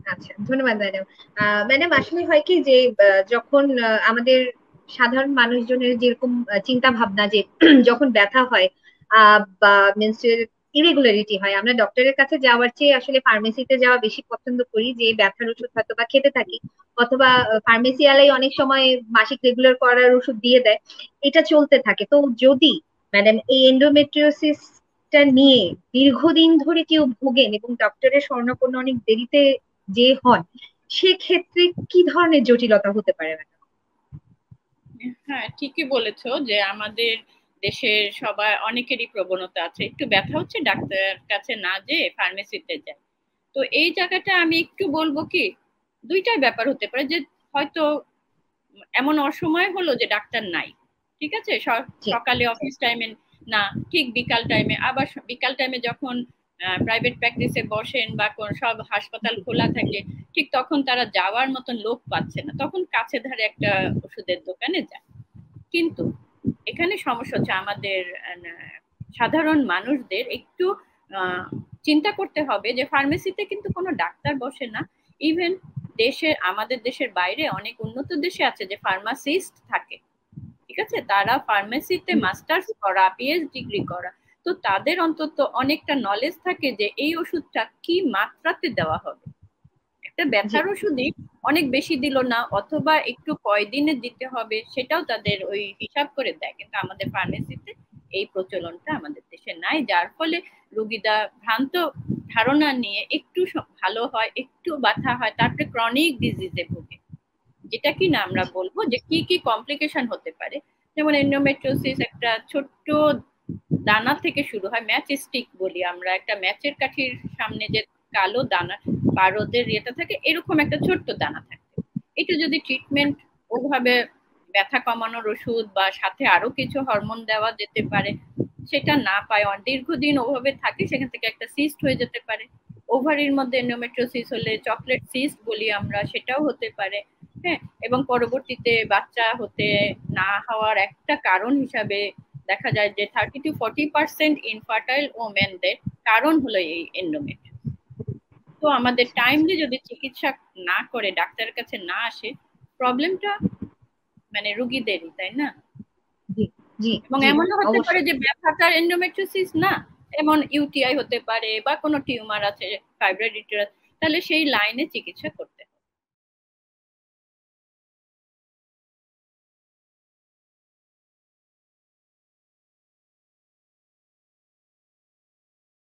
আচ্ছা, ধন্যবাদ madam. Madam আসলে হয় কি যে যখন আমাদের সাধারণ মানুষজনের যেরকম চিন্তা ভাবনা যে যখন ব্যথা হয় বা মেনস্ট্রুয়াল ইরেগুলারিটি হয়, আমরা ডক্টরের কাছে যাওয়ার চেয়ে আসলে ফার্মেসিতে যাওয়া বেশি পছন্দ করি, যে ব্যথার ওষুধ হয়তো বা খেতে থাকি, অথবা ফার্মেসি আলাই অনেক সময় মাসিক রেগুলার করার ওষুধ দিয়ে দেয়, এটা চলতে থাকে। তো যদি ম্যাডাম এই এন্ডোমেট্রিওসিসটা নিয়ে দীর্ঘদিন ধরে কেউ ভোগেন এবং ডক্টরের শরণাপন্ন অনেক দেরিতে যে হন, সেক্ষেত্রে কি ধরনের জটিলতা হতে পারে ম্যাডাম? হ্যাঁ, ঠিকই বলেছো যে আমাদের দেশের সবাই অনেকেরই প্রবণতা আছে একটু ব্যথা হচ্ছে ডাক্তার কাছে না যেয়ে ফার্মেসিতে যায়। তো এই জায়গাটা আমি একটু বলবো কি, দুইটাই ব্যাপার হতে পারে যে হয়তো এমন অসময় হলো যে ডাক্তার নাই, ঠিক আছে, জি। সকালে অফিস টাইমে না, ঠিক বিকাল টাইমে, আবার বিকাল টাইমে যখন প্রাইভেট প্র্যাকটিসে বসেন বা সব হাসপাতাল জি। খোলা থাকে, ঠিক তখন তারা যাওয়ার মতন লোক পাচ্ছে না, তখন কাছে ধারে একটা ওষুধের দোকানে যায়। কিন্তু এখানে সমস্যা হচ্ছে আমাদের সাধারণ মানুষদের একটু আহ, চিন্তা করতে হবে যে ফার্মেসিতে কিন্তু কোনো ডাক্তার বসে না। ইভেন আমাদের দেশের বাইরে অনেক উন্নত দেশে আছে যে ফার্মাসিস্ট থাকে, ঠিক আছে, তারা ফার্মেসিতে মাস্টার্স করা, পিএইচডি ডিগ্রি করা। তো তাদের অন্তত অনেকটা নলেজ থাকে যে এই ওষুধটা কি মাত্রাতে দেওয়া হবে। একটা জি। ব্যথার ওষুধই অনেক বেশি দিল না, অথবা একটু কয়দিনে দিতে হবে, সেটাও তাদের ওই হিসাব করে দেয়। কিন্তু আমাদের ফার্মেসিতে এই প্রচলনটা আমাদের দেশে নাই, যার ফলে রোগীরা ভ্রান্ত ধারণা নিয়ে একটু ভালো হয়, একটু ব্যথা হয়, তারপরে ক্রনিক ডিজিজে ভোগে। যেটা কি না আমরা বলবো যে কি কি কমপ্লিকেশন হতে পারে। যেমন এন্ডোমেট্রিওসিস একটা ছোট্ট দানা থেকে শুরু হয়, ম্যাচ স্টিক বলি আমরা, একটা ম্যাচের কাঠির সামনে যে কালো দানা পারদের ইয়েটা থাকে, এরকম একটা ছোট্ট দানা থাকে। এটা যদি ট্রিটমেন্ট ওভাবে ব্যথা কমানোর ওষুধ বা সাথে আরো কিছু হরমোন দেওয়া যেতে পারে, সেটা না পায়, দীর্ঘদিন ওভাবে থাকে, সেখান থেকে একটা সিস্ট হয়ে যেতে পারে। ওভারির মধ্যে এন্ডোমেট্রিওসিস হলে চকলেট সিস্ট বলি আমরা, সেটাও হতে পারে। হ্যাঁ, এবং পরবর্তীতে বাচ্চা হতে না হওয়ার একটা কারণ হিসাবে দেখা যায় যে 30 to 40% ইনফার্টাইল ওমেনদের কারণ হলো এই এন্ডোমেট্রিওসিস। তো আমাদের টাইমলি যদি চিকিৎসা না করে, ডাক্তারের কাছে না আসে, প্রবলেমটা মানে রুগীদেরই, তাই না? জি। জি। এবং জি। এমনও হতে পারে অবশ্যই। যে ব্যথাটা এন্ডোমেট্রিওসিস না, এমন ইউটিআই হতে পারে বা কোনো টিউমার আছে, ফাইব্রয়েড, তাহলে সেই লাইনে চিকিৎসা করতে